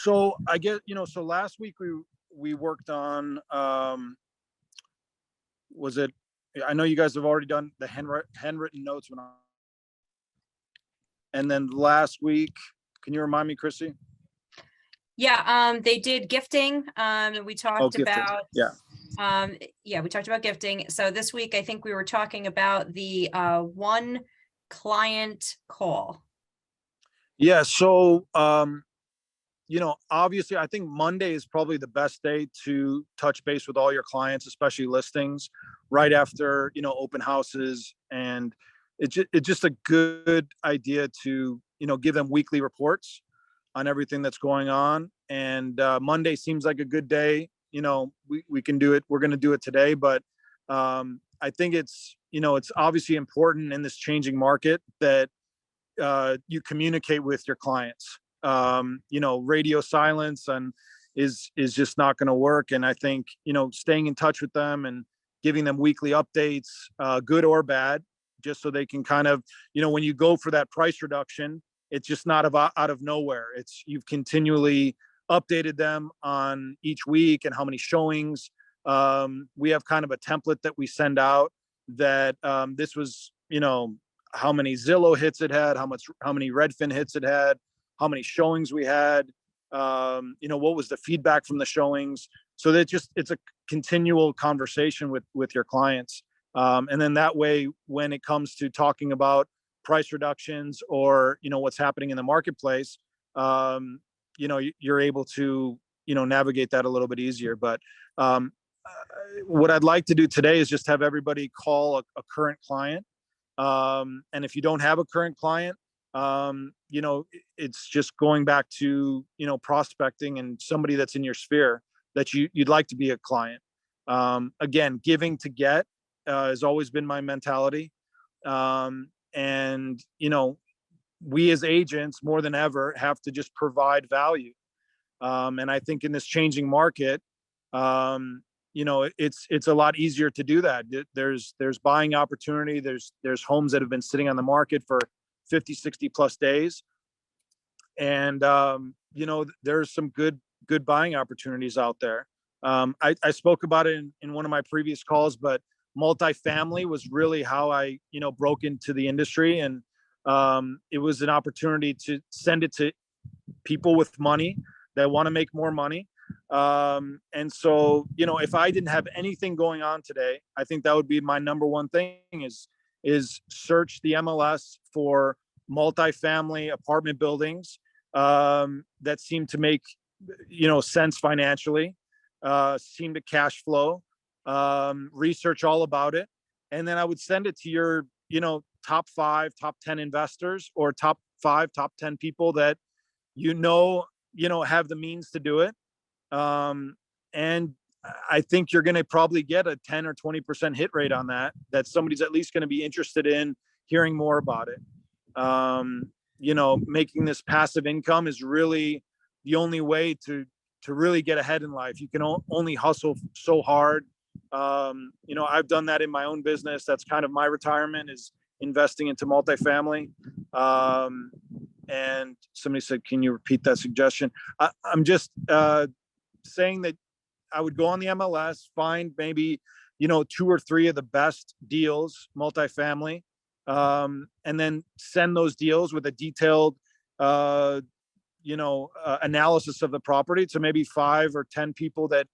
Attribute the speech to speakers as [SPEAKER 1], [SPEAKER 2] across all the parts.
[SPEAKER 1] So I get, so last week we worked on, was it, I know you guys have already done the handwritten notes and then last week, can you remind me, Chrissy?
[SPEAKER 2] Yeah, they did gifting. We talked
[SPEAKER 1] Gifting.
[SPEAKER 2] about, we talked about gifting. So this week, I think we were talking about the one client call.
[SPEAKER 1] Yeah. So, obviously I think Monday is probably the best day to touch base with all your clients, especially listings right after, open houses. And it's just a good idea to, give them weekly reports on everything that's going on. And Monday seems like a good day. We can do it. We're going to do it today, but I think it's obviously important in this changing market that you communicate with your clients. Radio silence and is just not going to work. And I think, staying in touch with them and giving them weekly updates, good or bad, just so they can kind of, when you go for that price reduction, it's just not out of nowhere. It's you've continually updated them on each week and how many showings. We have kind of a template that we send out that this was, how many Zillow hits it had, how many Redfin hits it had, how many showings we had, what was the feedback from the showings. So that it's a continual conversation with your clients. And then that way, when it comes to talking about price reductions or, what's happening in the marketplace, you're able to, navigate that a little bit easier. But what I'd like to do today is just have everybody call a current client. And if you don't have a current client, it's just going back to, prospecting and somebody that's in your sphere that you'd like to be a client. Again, giving to get has always been my mentality. And, we as agents more than ever have to just provide value. And I think in this changing market, it's a lot easier to do that. There's buying opportunity. There's homes that have been sitting on the market for 50, 60 plus days. And, there's some good buying opportunities out there. I spoke about it in one of my previous calls, but multifamily was really how I, broke into the industry. And it was an opportunity to send it to people with money that want to make more money. And so, if I didn't have anything going on today, I think that would be my number one thing is search the MLS for multifamily apartment buildings that seem to make, sense financially, seem to cash flow, research all about it. And then I would send it to your, top 5, top 10 investors or top 5, top 10 people that, have the means to do it. And I think you're going to probably get a 10 or 20% hit rate on that somebody's at least going to be interested in hearing more about it. Making this passive income is really the only way to really get ahead in life. You can only hustle so hard. I've done that in my own business. That's kind of my retirement, is investing into multifamily. And somebody said, can you repeat that suggestion? I'm just saying that I would go on the MLS, find maybe, 2 or 3 of the best deals, multifamily, and then send those deals with a detailed, analysis of the property to maybe 5 or 10 people that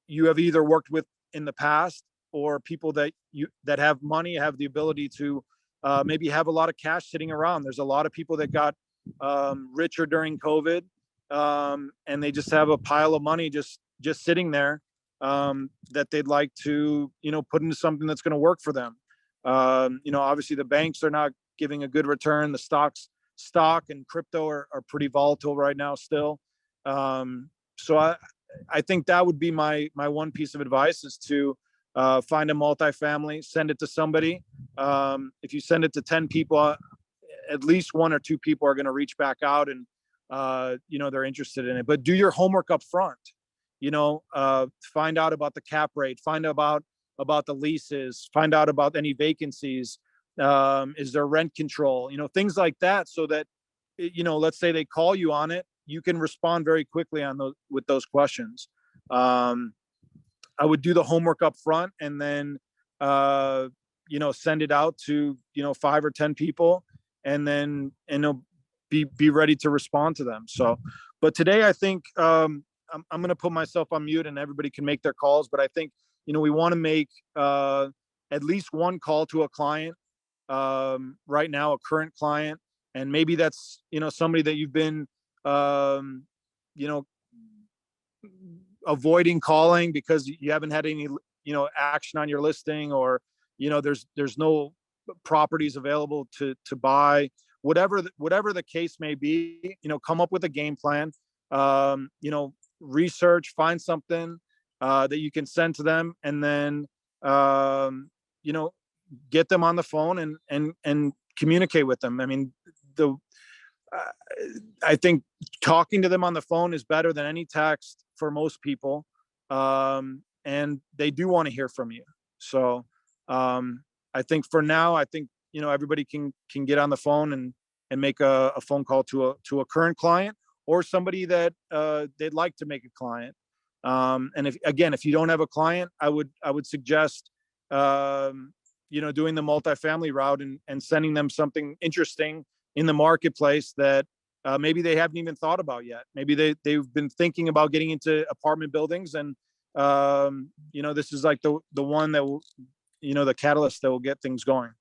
[SPEAKER 1] you have either worked with in the past, or people that have money, have the ability to maybe have a lot of cash sitting around. There's a lot of people that got richer during COVID, and they just have a pile of money just sitting there that they'd like to, put into something that's going to work for them. Obviously the banks are not giving a good return. The stock and crypto are pretty volatile right now still. So I think that would be my one piece of advice, is to find a multifamily, send it to somebody. If you send it to 10 people, at least 1 or 2 people are going to reach back out and, they're interested in it. But do your homework up front. Find out about the cap rate, find out about the leases, find out about any vacancies. Is there rent control, things like that, so that, let's say they call you on it, you can respond very quickly on those with those questions. I would do the homework up front and then send it out to 5 or 10 people, and then be ready to respond to them. So, but today I think I'm going to put myself on mute and everybody can make their calls. But I think we want to make at least one call to a client right now, a current client, and maybe that's somebody that you've been you know avoiding calling because you haven't had any action on your listing, or there's no properties available to buy, whatever the case may be. Come up with a game plan. Research, find something that you can send to them, and then you know get them on the phone and communicate with them. I mean, the uh, I think talking to them on the phone is better than any text for most people. And they do want to hear from you. So I think for now, I think everybody can get on the phone and make a phone call to a current client, or somebody that they'd like to make a client. And if you don't have a client, I would suggest doing the multifamily route and sending them something interesting in the marketplace that maybe they haven't even thought about yet. Maybe they've been thinking about getting into apartment buildings, and this is like the one that will, the catalyst that will get things going.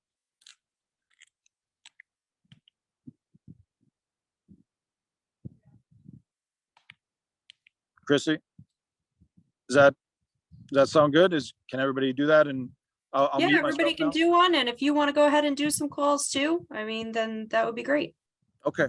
[SPEAKER 1] Chrissy, does that sound good? Can everybody do that? And I'll
[SPEAKER 2] Yeah,
[SPEAKER 1] mute
[SPEAKER 2] everybody
[SPEAKER 1] myself
[SPEAKER 2] can
[SPEAKER 1] now.
[SPEAKER 2] do one. And if you want to go ahead and do some calls too, I mean, then that would be great.
[SPEAKER 1] Okay.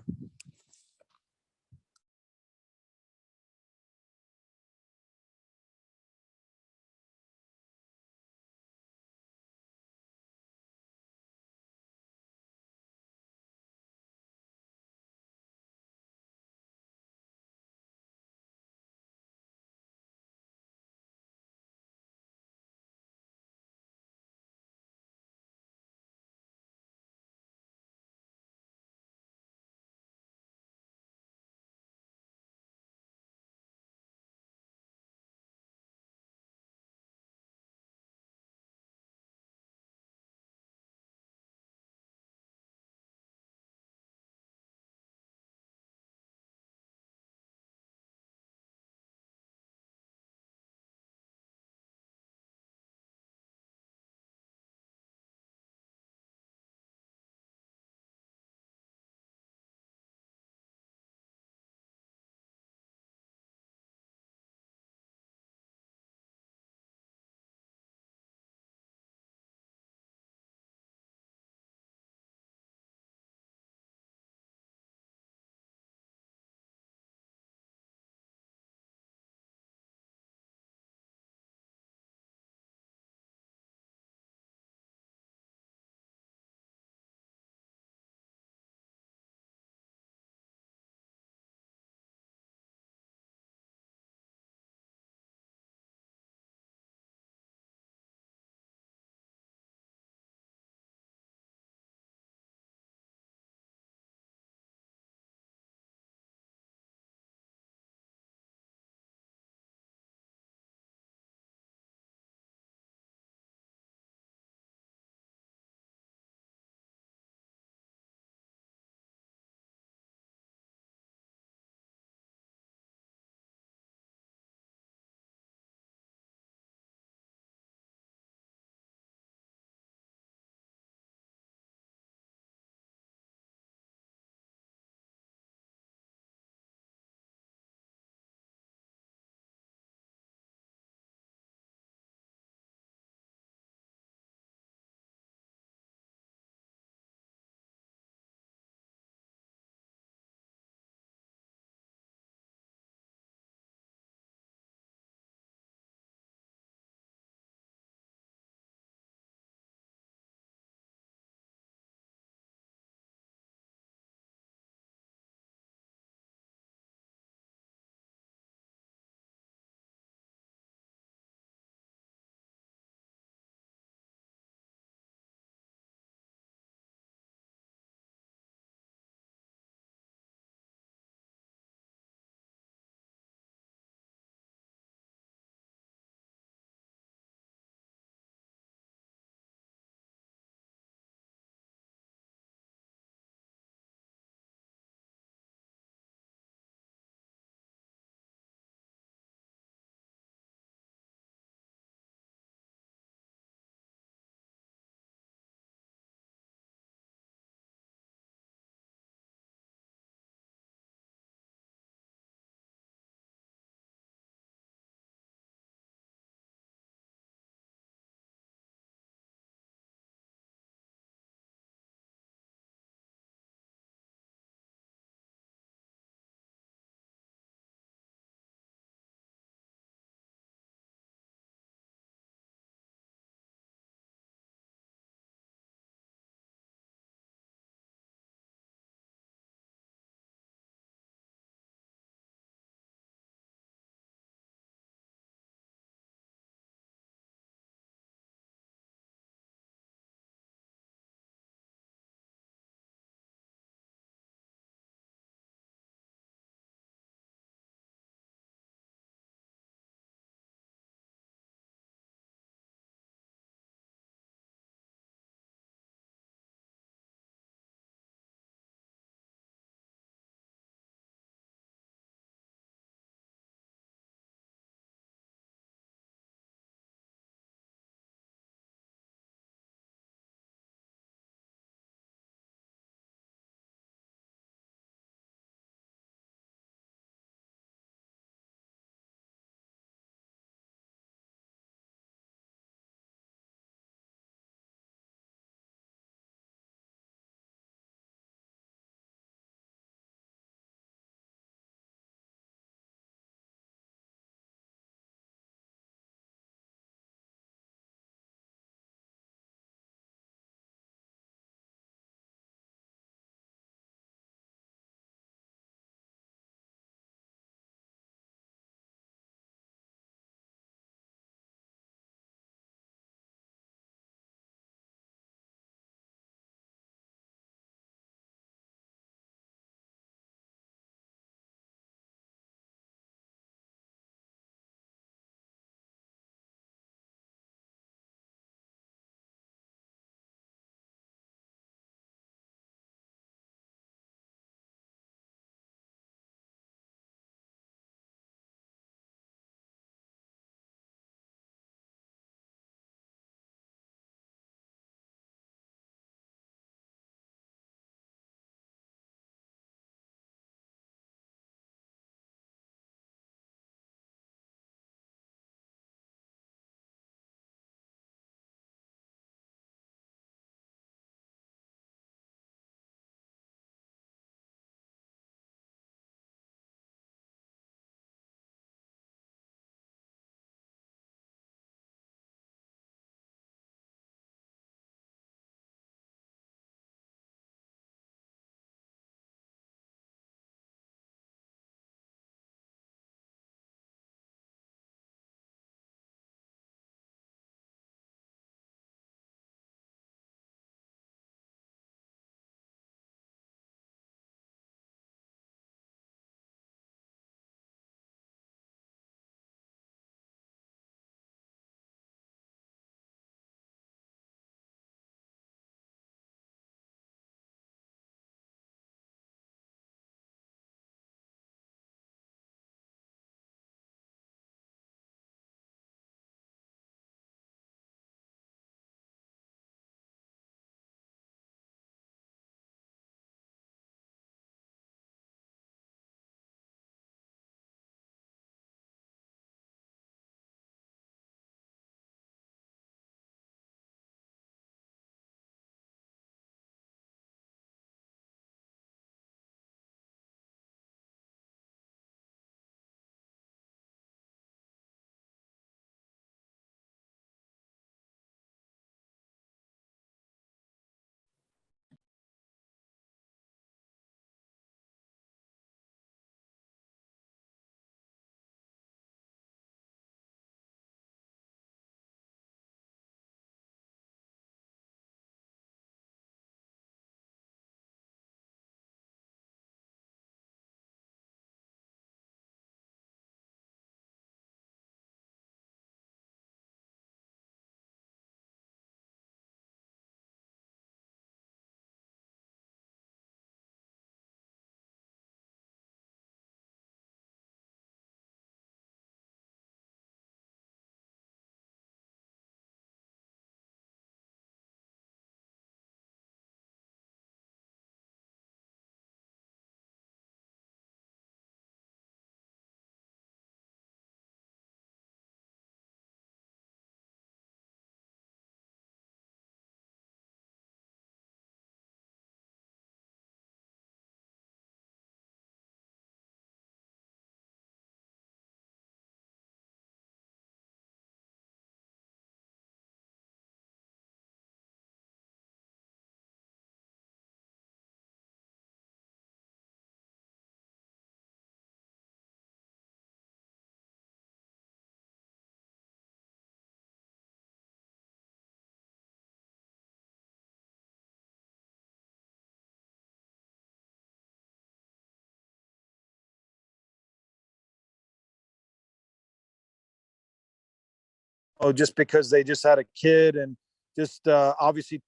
[SPEAKER 1] just because they just had a kid and just obviously,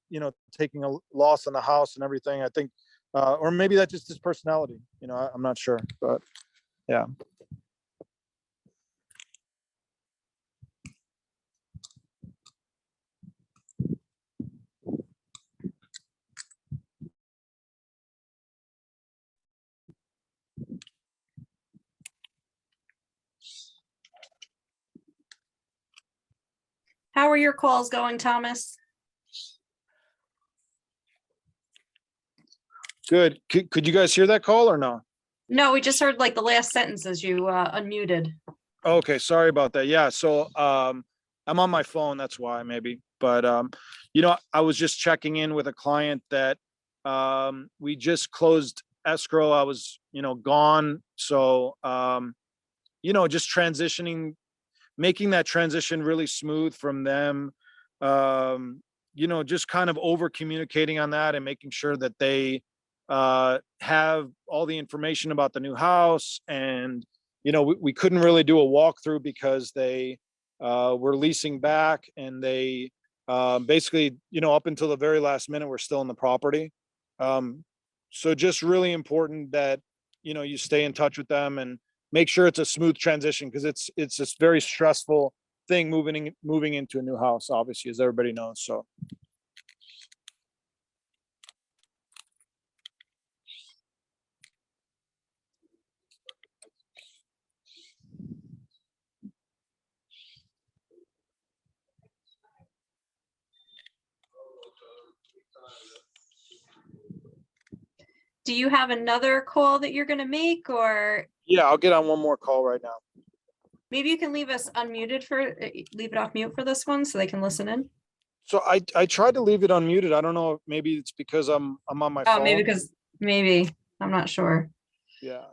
[SPEAKER 1] taking a loss on the house and everything. I think, or maybe that's just his personality. I'm not sure, but yeah.
[SPEAKER 2] How are your calls going, Thomas?
[SPEAKER 1] Good. Could you guys hear that call or no?
[SPEAKER 2] No, we just heard like the last sentence as you unmuted.
[SPEAKER 1] Okay, sorry about that. Yeah, so I'm on my phone, that's why maybe. But I was just checking in with a client that we just closed escrow. I was, gone. So just transitioning, making that transition really smooth from them. Just kind of over communicating on that and making sure that they have all the information about the new house. And we couldn't really do a walkthrough because they were leasing back, and they basically, up until the very last minute, we're still in the property. So just really important that you stay in touch with them and make sure it's a smooth transition, because it's this very stressful thing moving into a new house, obviously, as everybody knows. So
[SPEAKER 2] Do you have another call that you're going to make, or
[SPEAKER 1] yeah, I'll get on one more call right now.
[SPEAKER 2] maybe you can leave us unmuted leave it off mute for this one so they can listen in?
[SPEAKER 1] So I tried to leave it unmuted. I don't know. Maybe it's because I'm on my
[SPEAKER 2] Oh,
[SPEAKER 1] phone.
[SPEAKER 2] maybe, I'm not sure.
[SPEAKER 1] Yeah.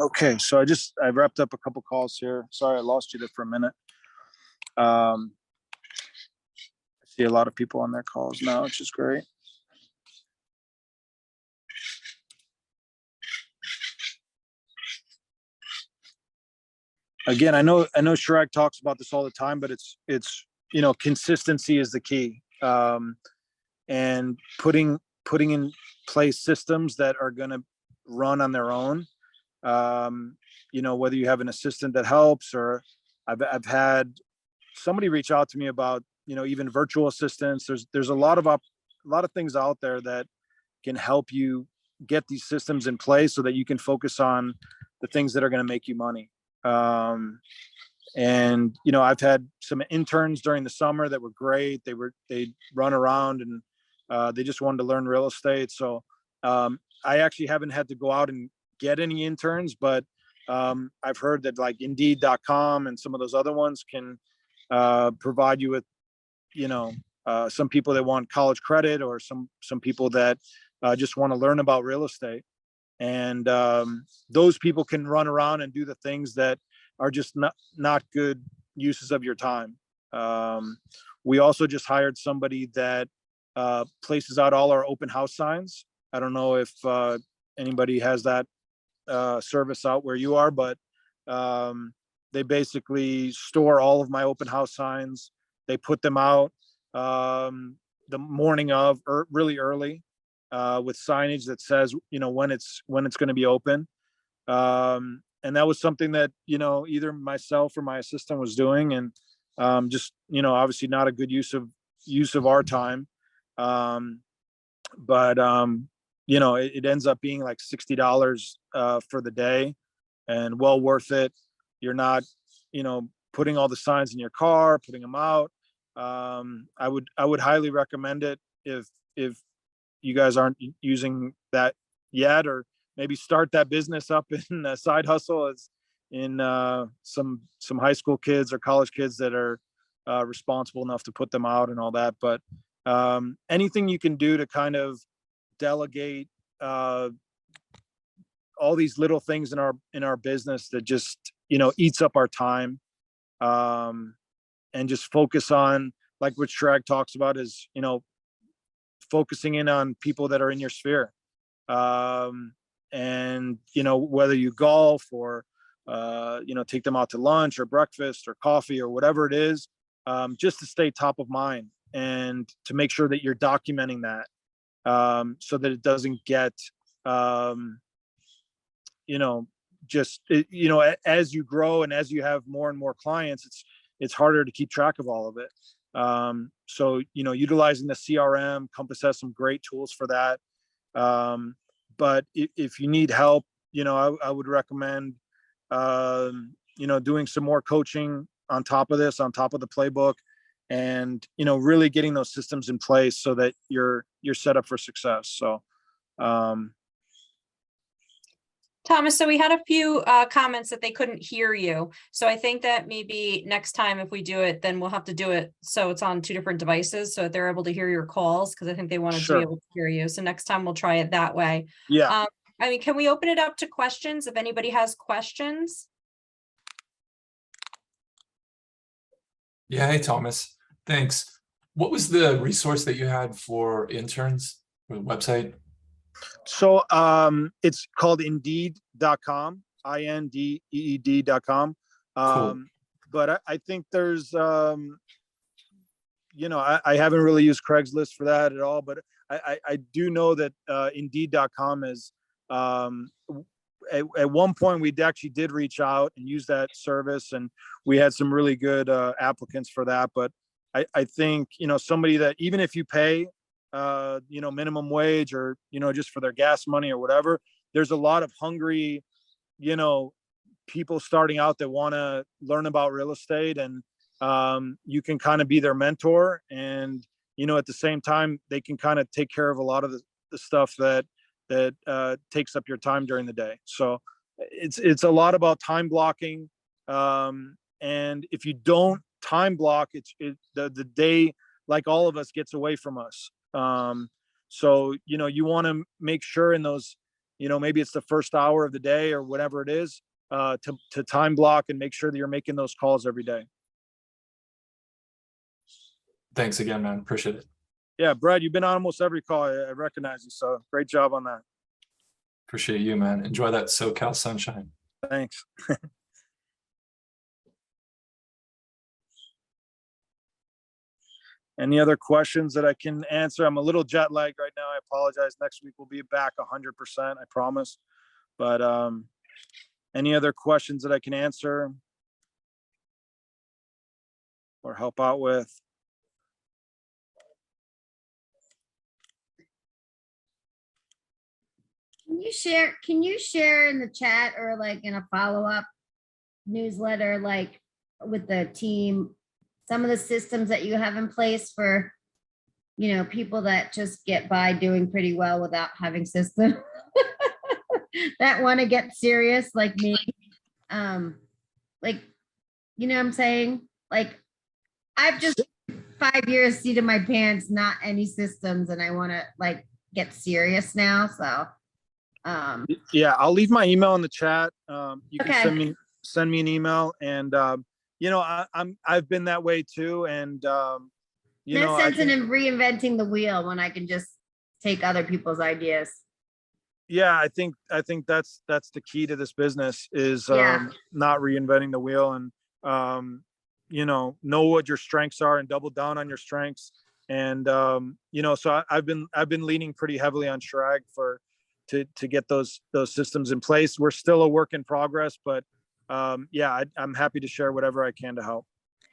[SPEAKER 1] Okay, so I wrapped up a couple calls here. Sorry, I lost you there for a minute. I see a lot of people on their calls now, which is great. Again, I know Chirag talks about this all the time, but it's consistency is the key. And putting in place systems that are going to run on their own. Whether you have an assistant that helps, or I've had somebody reach out to me about even virtual assistants. There's a lot of things out there that can help you get these systems in place so that you can focus on the things that are going to make you money. And I've had some interns during the summer that were great. They run around and they just wanted to learn real estate. So I actually haven't had to go out and get any interns, but I've heard that like Indeed.com and some of those other ones can provide you with some people that want college credit, or some people that just want to learn about real estate. And those people can run around and do the things that are just not good uses of your time. We also just hired somebody that places out all our open house signs. I don't know if anybody has that service out where you are, but they basically store all of my open house signs. They put them out the morning of, or really early, with signage that says when it's going to be open. And that was something that either myself or my assistant was doing, and just obviously not a good use of our time. But it ends up being like $60 for the day, and well worth it. You're not putting all the signs in your car, putting them out. I would highly recommend it if you guys aren't using that yet, or maybe start that business up in a side hustle as in some high school kids or college kids that are responsible enough to put them out and all that. But anything you can do to kind of delegate all these little things in our business that just eats up our time, and just focus on, like what Chirag talks about, is focusing in on people that are in your sphere. And whether you golf or take them out to lunch or breakfast or coffee or whatever it is, just to stay top of mind and to make sure that you're documenting that, so that it doesn't get as you grow and as you have more and more clients, it's harder to keep track of all of it. So utilizing the CRM, Compass has some great tools for that. But if you need help, I would recommend doing some more coaching on top of this, on top of the playbook, and really getting those systems in place so that you're set up for success. So
[SPEAKER 2] Thomas, so we had a few comments that they couldn't hear you. So I think that maybe next time if we do it, then we'll have to do it so it's on two different devices so that they're able to hear your calls, because I think they wanted to be able to hear you. So next time we'll try it that way.
[SPEAKER 1] Yeah.
[SPEAKER 2] Can we open it up to questions if anybody has questions?
[SPEAKER 3] Yeah, hey Thomas, thanks. What was the resource that you had for interns, or the website?
[SPEAKER 1] So it's called Indeed.com, INDEED.com.
[SPEAKER 3] Cool.
[SPEAKER 1] But I think there's I haven't really used Craigslist for that at all, but I do know that Indeed.com is at one point we actually did reach out and use that service, and we had some really good applicants for that. But I think somebody that, even if you pay minimum wage, or just for their gas money or whatever, there's a lot of hungry people starting out that want to learn about real estate, and you can kind of be their mentor, and at the same time they can kind of take care of a lot of the stuff that takes up your time during the day. So it's a lot about time blocking, and if you don't time block, the day, like all of us, gets away from us. So you want to make sure in those maybe it's the first hour of the day or whatever it is, to time block and make sure that you're making those calls every day.
[SPEAKER 3] Thanks again, man. Appreciate it.
[SPEAKER 1] Yeah, Brad, you've been on almost every call. I recognize you. So great job on that.
[SPEAKER 3] Appreciate you, man. Enjoy that SoCal sunshine.
[SPEAKER 1] Thanks. Any other questions that I can answer? I'm a little jet lagged right now. I apologize. Next week we'll be back 100%, I promise. But any other questions that I can answer or help out with?
[SPEAKER 4] Can you share in the chat or like in a follow-up newsletter, like with the team, some of the systems that you have in place for, people that just get by doing pretty well without having systems that want to get serious like me? Like, what I'm saying? Like, I've just 5 years seat in my pants, not any systems, and I want to like get serious now. So
[SPEAKER 1] yeah, I'll leave my email in the chat. You
[SPEAKER 4] Okay.
[SPEAKER 1] can send me an email, and I've been that way too. And
[SPEAKER 4] no sense in reinventing the wheel when I can just take other people's ideas.
[SPEAKER 1] Yeah, I think that's the key to this business is
[SPEAKER 4] Yeah.
[SPEAKER 1] not reinventing the wheel, and know what your strengths are and double down on your strengths. And so I've been leaning pretty heavily on Chirag to get those systems in place. We're still a work in progress, but yeah, I'm happy to share whatever I can to help.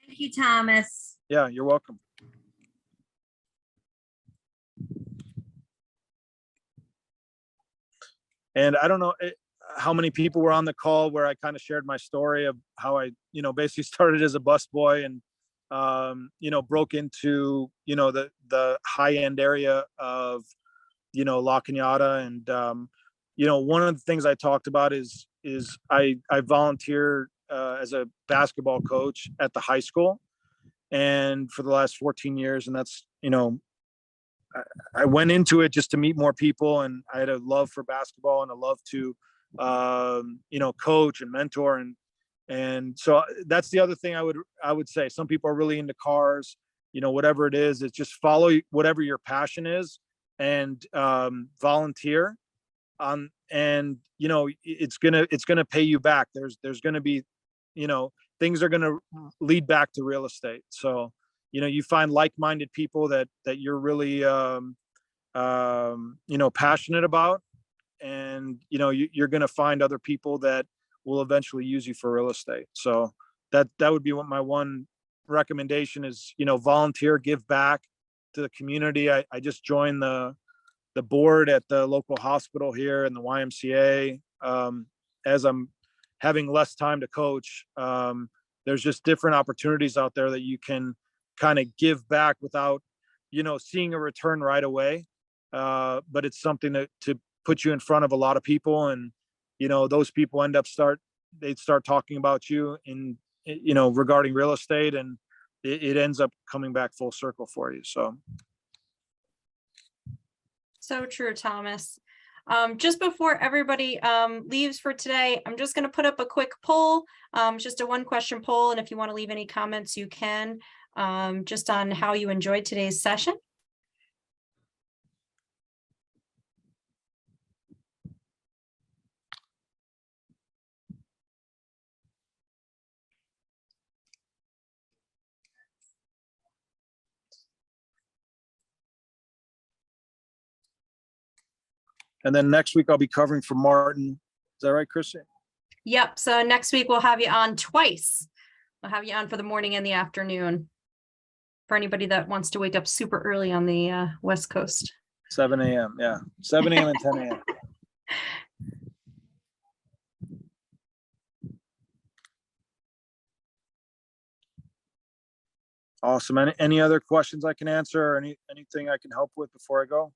[SPEAKER 4] Thank you, Thomas.
[SPEAKER 1] Yeah, you're welcome. And I don't know how many people were on the call where I kind of shared my story of how I, basically started as a busboy and, broke into, the high end area of, La Cañada. And, one of the things I talked about is I volunteer as a basketball coach at the high school, and for the last 14 years. And that's, I went into it just to meet more people, and I had a love for basketball and a love to, coach and mentor. And so that's the other thing I would say. Some people are really into cars, whatever it is, it's just follow whatever your passion is and volunteer on, and, it's going to pay you back. There's going to be, things are going to lead back to real estate. So, you find like-minded people that you're really, passionate about, and, you're going to find other people that will eventually use you for real estate. So that would be what my one recommendation is, volunteer, give back to the community. I just joined the board at the local hospital here in the YMCA. As I'm having less time to coach, there's just different opportunities out there that you can kind of give back without, seeing a return right away. But it's something to put you in front of a lot of people, and, those people they'd start talking about you in, regarding real estate, and it ends up coming back full circle for you.
[SPEAKER 2] So true, Thomas. Just before everybody leaves for today, I'm just going to put up a quick poll, just a 1-question poll. And if you want to leave any comments, you can, just on how you enjoyed today's session.
[SPEAKER 1] And then next week I'll be covering for Martin. Is that right, Christian?
[SPEAKER 2] Yep. So next week we'll have you on twice. We'll have you on for the morning and the afternoon for anybody that wants to wake up super early on the West Coast.
[SPEAKER 1] 7 a.m. Yeah. 7 a.m. and 10 a.m. Awesome. Any other questions I can answer, or anything I can help with before I go?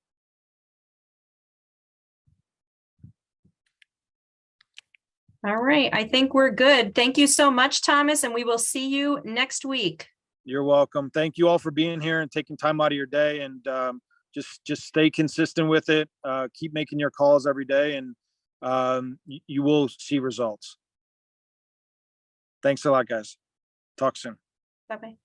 [SPEAKER 2] All right. I think we're good. Thank you so much, Thomas, and we will see you next week.
[SPEAKER 1] You're welcome. Thank you all for being here and taking time out of your day, and just stay consistent with it. Keep making your calls every day, and you will see results. Thanks a lot, guys. Talk soon.
[SPEAKER 2] Bye-bye.